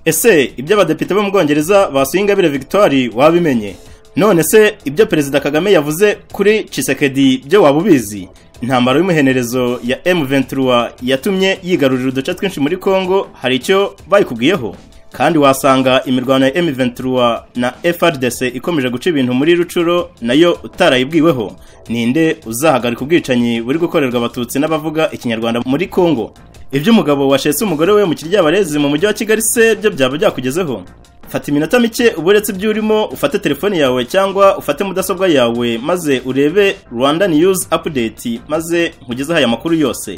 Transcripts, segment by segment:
Ese ibyo abadepite bo mu Bwongereza basuye Ingabire Victoire wabimenye? None se ibyo Perezida Kagame yavuze kuri Tshisekedi byo wabubizi? Intambara y'umuhenerezo ya M23 yatumye yigarurira uduce twinshi muri Congo hari icyo bayikubwiyeho? Kandi wasanga imirwano ya M23 na FRDC ikomeje guca ibintu muri Rucuro nayo utarayibwiweho. Ninde uzahagarika ubwicanyi buri gukorerwa abatutsi n'abavuga ikinyarwanda muri Congo? Ibyo umugabo washetse umugore we mu kiryabarezi mu mujyi wa Kigali se byo byaba byakugezeho? Fata iminota mike uburetse ibyo urimo, ufate telefone yawe cyangwa ufate mudasobwa yawe maze urebe Rwanda News Update maze nkugezeho aya makuru yose.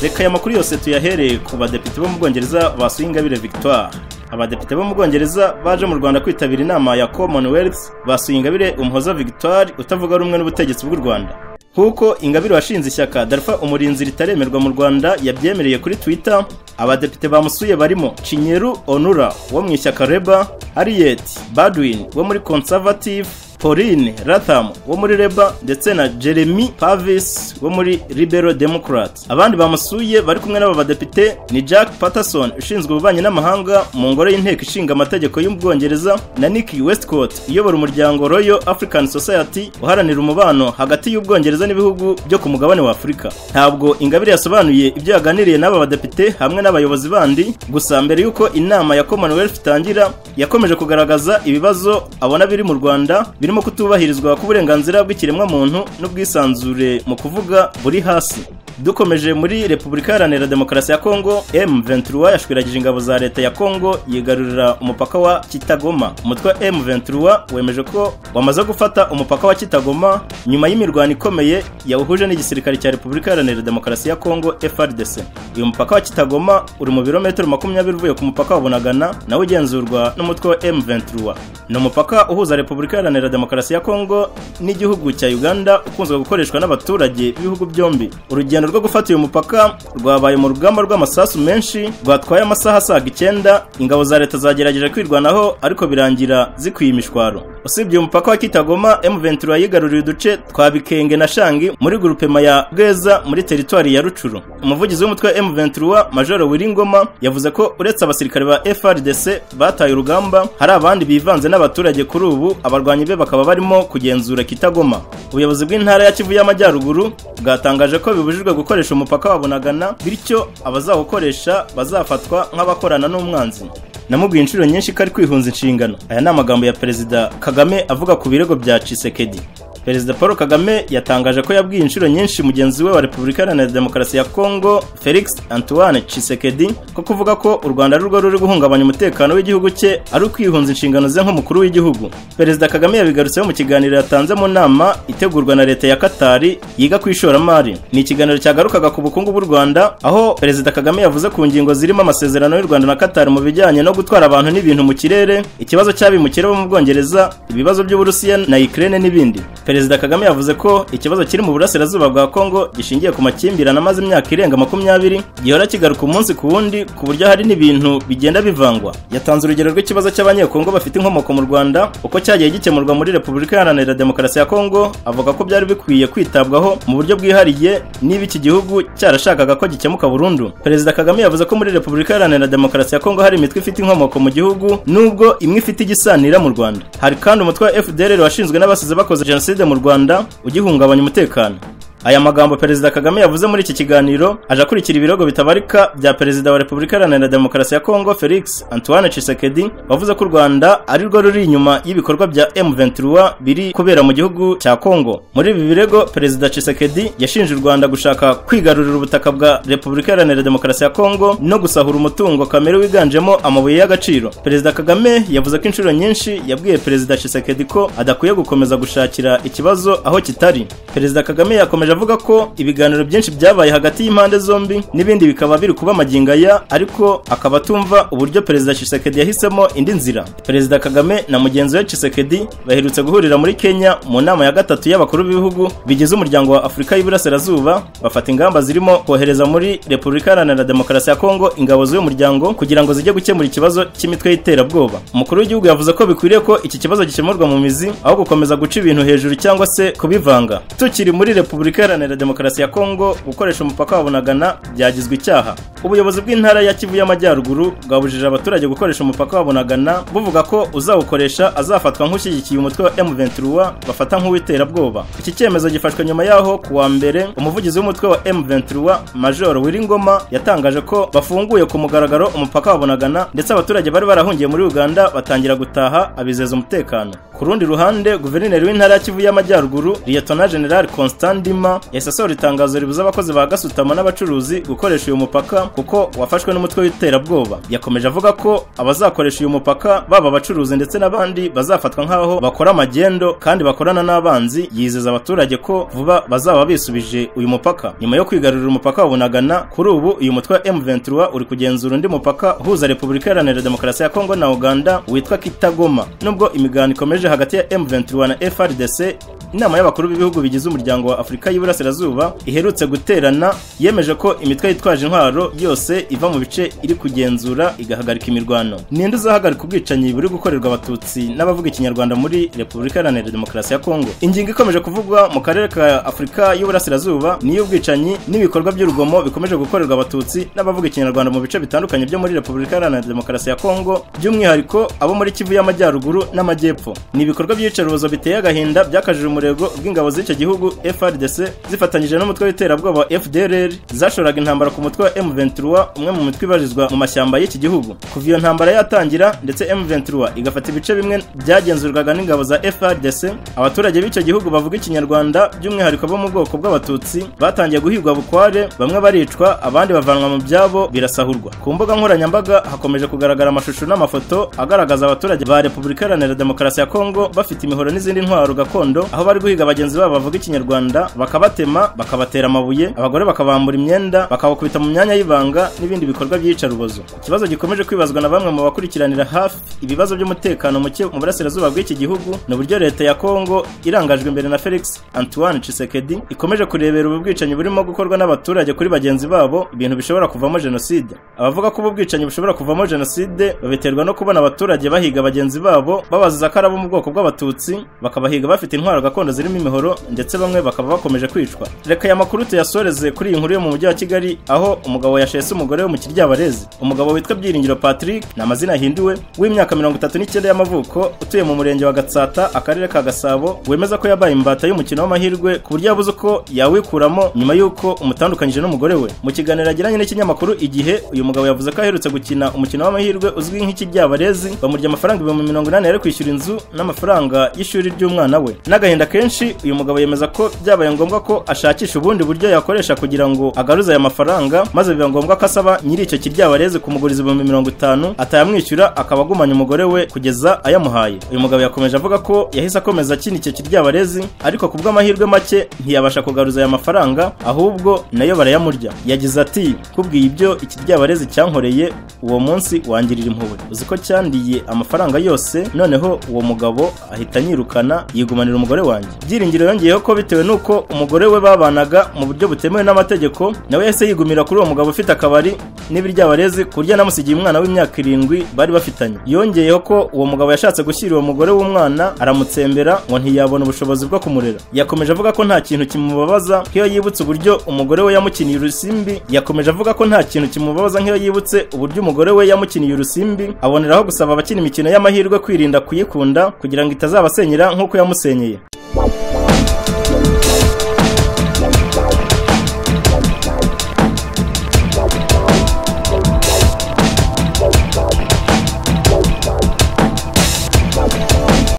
Reka aya makuru yose tuyahereye ku badepite bo mu Bwongereza basuye Ingabire Victoire. Abadepite bo mu Bwongereza baje mu Rwanda kwitabira inama ya Commonwealth basuye Ingabire Umuhoza Victoire utavuga rumwe n'ubutegetsi bw'u Rwanda. Huko Ingabire washinze ishyaka Darfa umurinzi ritaremerwa mu Rwanda yabyemereye kuri Twitter, abadepite bamusuye barimo Chinyeru Onura wo mu ishyaka Labour, Harriet Baldwin wo muri Conservative, Pauline Latham wo muri Labour ndetse na Jeremy Pavis wo muri Liberal Democrats. Abandi bamusuye bari kumwe n'aba badepite ni Jack Patterson ushinzwe ububanyi n'amahanga mu ngoro y'inteko ishinga amategeko y'u Bwongereza na Nick Westcott uyobora umuryango Royal African Society uharanira umubano hagati y'Ubwongereza n'ibihugu byo ku mugabane wa Afurika. Ntabwo Ingabire yasobanuye ibyo yaganiriye n'aba badepite hamwe n'abayobozi bandi, gusa mbere yuko inama ya Commonwealth itangira yakomeje kugaragaza ibibazo abona biri mu Rwanda birimo kutubahirizwa ku burenganzira bw'ikiremwa muntu n'ubwisanzure mu kuvuga buri hasi. Dukomeje muri Repubulika Iharanira Demokarasi ya Congo, M23 yashwiragije ingabo za leta ya Congo yigarurira umupaka wa Kitagoma. Umutwe M23 wemeje ko wamaze gufata umupaka wa Kitagoma nyuma y'imirwano ikomeye yawuhuje n'igisirikare cya Repubulika Iharanira Demokarasi ya Congo FARDC. Uyu mupaka wa Kitagoma uri mu birometero 20 uvuye ku mupaka wa Bunagana nawo ugenzurwa n'umutwe wa M23. No mupaka uhuza Repubulika Iharanira Demokarasi ya Congo n'igihugu cya Uganda ukunzwe gukoreshwa n'abaturage b'ibihugu byombi. Urugendo rwo gufata uyu mupaka rwabaye mu rugamba rw'amasasu menshi rwatwaye amasaha asaga 9. Ingabo za leta zagerageje kwirwanaho ariko birangira zikwiye imishwaro. Usibye umupaka wa Kitagoma, M23 yigaruriye uduce twa Bikenge na Shangi muri grupema ya Bweza muri teritwari ya Rucuro. Umuvugizi w'umutwe wa M23 Major Wiringoma yavuze ko uretse abasirikare ba FARDC bataye urugamba hari abandi bivanze n'abaturage kuri ubu abarwanyi be bakaba barimo kugenzura Kitagoma. Ubuyobozi bw'intara ya Kivu y'Amajyaruguru bwatangaje ko bibujijwe gukoresha umupaka wa Bunagana, bityo abazawukoresha bazafatwa nk'abakorana n'umwanzi. Namubwiye inshuro nyinshi kari kwihunza inshingano. Aya ni amagambo ya Perezida Kagame avuga ku birego bya Tshisekedi. Perezida Paul Kagame yatangaje ko yabwiye inshuro nyinshi mugenzi we wa Repubulika Iharanira Demokarasi ya Congo Felix Antoine Tshisekedi ko kuvuga ko u Rwanda rurwo ruri guhungabanya umutekano w'igihugu cye ari ukwihunza inshingano ze nk'umukuru w'igihugu. Perezida Kagame yabigarutseho mu kiganiro yatanze mu nama itegurwa na leta ya Qatar yiga ku ishoramari. Ni ikiganiro cyagarukaga ku bukungu bw'u Rwanda aho Perezida Kagame yavuze ku ngingo zirimo amasezerano y'u Rwanda na Qatar mu bijyanye no gutwara abantu n'ibintu mu kirere, ikibazo cy'abimukira bo mu Bwongereza, ibibazo by'Uburusiya na Ukraine n'ibindi. Perezida Kagame yavuze ko ikibazo kiri mu burasirazuba bwa Congo gishingiye ku makimbirane amaze imyaka irenga 20 gihora kigaruka umunsi ku wundi ku buryo hari n'ibintu bigenda bivangwa. Yatanze urugero rw'ikibazo cy'abanyekongo bafite inkomoko mu Rwanda uko cyagiye gikemurwa muri Repubulika Iharanira Demokarasi ya Congo, avuga ko byari bikwiye kwitabwaho mu buryo bwihariye niba iki gihugu cyarashakaga ko gikemuka burundu. Perezida Kagame yavuze ko muri Repubulika Iharanira Demokarasi ya Congo hari imitwe ifite inkomoko mu gihugu nubwo imwe ifite igisanira mu Rwanda. Hari kandi umutwe wa FDLR washinzwe n'abasize bakoze genocide mu Rwanda ugihungabanya umutekano. Aya magambo Perezida Kagame yavuze muri iki kiganiro aje akurikira ibirogo bitabarika bya Perezida wa Repubulika Iharanira Demokarasi ya Congo Felix Antoine Tshisekedi wavuze ko u Rwanda ari rwo ruri inyuma y'ibikorwa bya M23 biri kubera mu gihugu cya Congo. Muri ibi birego Perezida Tshisekedi yashinje u Rwanda gushaka kwigarurira ubutaka bwa Repubulika Iharanira Demokarasi ya Congo no gusahura umutungo kamere wiganjemo amabuye y'agaciro. Perezida Kagame yavuze ko inshuro nyinshi yabwiye Perezida Tshisekedi ko adakwiye gukomeza gushakira ikibazo aho kitari. Perezida Kagame yakomeje yakomeje avuga ko ibiganiro byinshi byabaye hagati y'impande zombi n'ibindi bikaba biri kuba magingaya, ariko akaba atumva uburyo perezida Tshisekedi yahisemo indi nzira. Perezida Kagame na mugenzi we Tshisekedi baherutse guhurira muri Kenya mu nama ya gatatu y'abakuru b'ibihugu bigize umuryango wa Afurika y'Iburasirazuba, bafata ingamba zirimo kohereza muri Repubulika Iharanira Demokarasi ya Congo ingabo z'uyu muryango kugira ngo zijye gukemura ikibazo cy'imitwe y'iterabwoba. Umukuru w'igihugu yavuze ko bikwiriye ko iki kibazo gikemurwa mu mizi aho gukomeza guca ibintu hejuru cyangwa se kubivanga. Tukiri muri Repubulika Iharanira Demokarasi ya Congo, gukoresha umupaka wa Bunagana byagizwe icyaha. Ubuyobozi bw'intara ya Kivu y'Amajyaruguru bwabujije abaturage gukoresha umupaka wa Bunagana, buvuga ko uzawukoresha azafatwa nk'ushyigikiye umutwe wa M23 bafata nk'uwiterabwoba. Iki cyemezo gifashwe nyuma yaho kuwa mbere umuvugizi w'umutwe wa M23 Major Wiringoma yatangaje ko bafunguye ku mugaragaro umupaka wa Bunagana, ndetse abaturage bari barahungiye muri Uganda batangira gutaha abizeza umutekano. Ku rundi ruhande, guverineri w'intara ya Kivu y'Amajyaruguru Lieutenant General Constant Ndima yasohoye itangazo ribuza abakozi ba gasutamo n'abacuruzi gukoresha uyu mupaka kuko wafashwe n'umutwe w'iterabwoba. Yakomeje avuga ko abazakoresha uyu mupaka baba abacuruzi ndetse n'abandi bazafatwa nk'aho bakora amagendo kandi bakorana n'abanzi. Yizeza abaturage ko vuba bazaba bisubije uyu mupaka. Nyuma yo kwigarurira umupaka wa Bunagana, kuri ubu uyu mutwe wa M23 uri kugenzura undi mupaka uhuza Repubulika Iharanira Demokarasi ya Congo na Uganda witwa Kitagoma. Nubwo imigano ikomeje hagati ya M23 na FARDC, inama y'abakuru b'ibihugu bigize umuryango wa Afurika y'Iburasirazuba iherutse guterana yemeje ko imitwe yitwaje intwaro yose iva mu bice iri kugenzura igahagarika imirwano. Ninde uzahagarika ubwicanyi buri gukorerwa abatutsi n'abavuga ikinyarwanda muri Repubulika Iharanira Demokarasi ya Congo? Ingingo ikomeje kuvugwa mu karere ka Afurika y'Iburasirazuba niyo ubwicanyi n'ibikorwa by'urugomo bikomeje gukorerwa abatutsi n'abavuga ikinyarwanda mu bice bitandukanye byo muri Repubulika Iharanira Demokarasi ya Congo, by'umwihariko abo muri Kivu y'Amajyaruguru n'Amajyepfo. Ni ibikorwa by'iyicarubozo biteye agahinda byakajije umurego bw'ingabo z'icyo gihugu FARDC zifatanyije n'umutwe w'iterabwoba FDLR zashoraga intambara ku mutwe wa M23, umwe mu mitwe ibarizwa mu mashyamba y'iki gihugu. Kuva iyo ntambara yatangira ndetse M23 igafata ibice bimwe byagenzurwaga n'ingabo za FARDC, abaturage b'icyo gihugu bavuga ikinyarwanda by'umwihariko bo mu bwoko bw'abatutsi batangiye guhigwa bukware, bamwe baricwa abandi bavanwa mu byabo birasahurwa. Ku mbuga nkoranyambaga hakomeje kugaragara amashusho n'amafoto agaragaza abaturage ba Repubulika Iharanira Demokarasi ya Congo bafite imihoro n'izindi ntwaro gakondo, aho bari guhiga bagenzi babo bavuga ikinyarwanda, bakabatema, bakabatera amabuye, abagore bakabambura imyenda, bakabakubita mu myanya y'ibanga n'ibindi bikorwa by'iyicarubozo. Ikibazo gikomeje kwibazwa na bamwe mu bakurikiranira hafi ibibazo by'umutekano muke mu burasirazuba bw'iki gihugu n'uburyo leta ya Congo irangajwe imbere na Felix Antoine Tshisekedi ikomeje kurebera ubu bwicanyi burimo gukorwa n'abaturage kuri bagenzi babo ibintu bishobora kuvamo jenoside. Abavuga ko ubu bwicanyi bushobora kuvamo jenoside babiterwa no kubona abaturage bahiga bagenzi babo babaziza ko ari abo mu bwoko bw'abatutsi, bakabahiga bafite intwaro gakondo zirimo imihoro, ndetse bamwe bakaba bakomeje kwicwa. Reka aya makuru tuyasoreze kuri iyi nkuru yo mu mujyi wa Kigali, aho umugabo yashese umugore we mu Kiryabarezi. Umugabo witwa Byiringiro Patrick, ni amazina yahinduwe, w'imyaka 39 y'amavuko, utuye mu murenge wa Gatsata, akarere ka Gasabo, wemeza ko yabaye imbata y'umukino w'amahirwe ku buryo yabuze ko yawikuramo nyuma y'uko umutandukanyije n'umugore we. Mu kiganiro agiranye n'ikinyamakuru Igihe, uyu mugabo yavuze ko aherutse gukina umukino w'amahirwe uzwi nk'Ikiryabarezi, bamurya amafaranga 80,000 yari kwishyura inzu n'amafaranga y'ishuri ry'umwana we. N'agahinda kenshi, uyu mugabo yemeza ko byabaye ngombwa ko ashakisha ubundi buryo yakoresha kugira ngo agaruze aya mafaranga, maze biba ngombwa ko asaba nyiri icyo Kiryabarezi kumuguriza 50,000 atayamwishyura, akaba agumanya umugore we kugeza ayamuhaye. Uyu mugabo yakomeje avuga ko yahise akomeza akina icyo Kiryabarezi, ariko kubw'amahirwe make ntiyabasha kugaruza aya mafaranga, ahubwo nayo barayamurya. Yagize ati, kubwiye ibyo Ikiryabarezi cyankoreye uwo munsi wangirira impuhwe, uzi ko cyandiye amafaranga yose, noneho uwo mugabo ahita anyirukana yigumanira umugore wanjye. Byiringiro yongeyeho ko bitewe nuko umugore we babanaga mu buryo butemewe n'amategeko, nawe yahise yigumira kuri uwo mugabo ufite akabari n'Ibiryabarezi ku buryo namusigiye umwana w'imyaka 7 bari bafitanye. Yongeyeho ko uwo mugabo yashatse gushyira uwo mugore w'umwana aramutsembera ngo ntiyabona ubushobozi bwo kumurera. Yakomeje avuga ko nta kintu kimubabaza nk'iyo yibutse uburyo umugore we yamukiniye urusimbi. Yakomeje avuga ko nta kintu kimubabaza nk'iyo yibutse uburyo umugore we yamukiniye urusimbi. Aboneraho gusaba abakina imikino y'amahirwe kwirinda kuyikunda kugira ngo itazabasenyera nk'uko yamusenyeye.